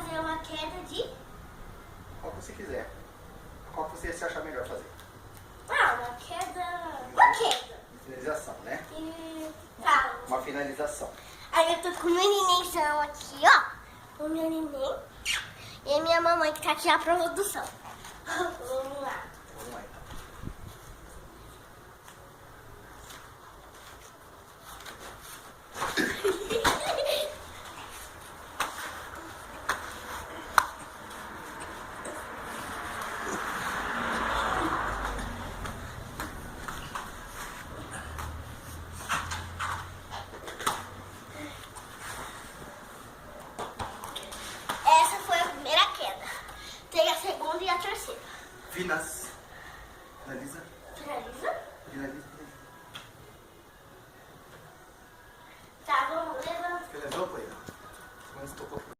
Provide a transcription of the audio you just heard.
fazer uma queda de... Qual que você quiser. Qual que você se achar melhor fazer. uma queda... Uma queda. Finalização, né? E... Tá. Uma finalização. Aí eu tô com o meu nenenzão aqui, ó. O meu neném. E a minha mamãe que tá aqui, a produção. Vamos lá. Vamos lá, então. Essa foi a primeira queda. Tem a segunda e a terceira.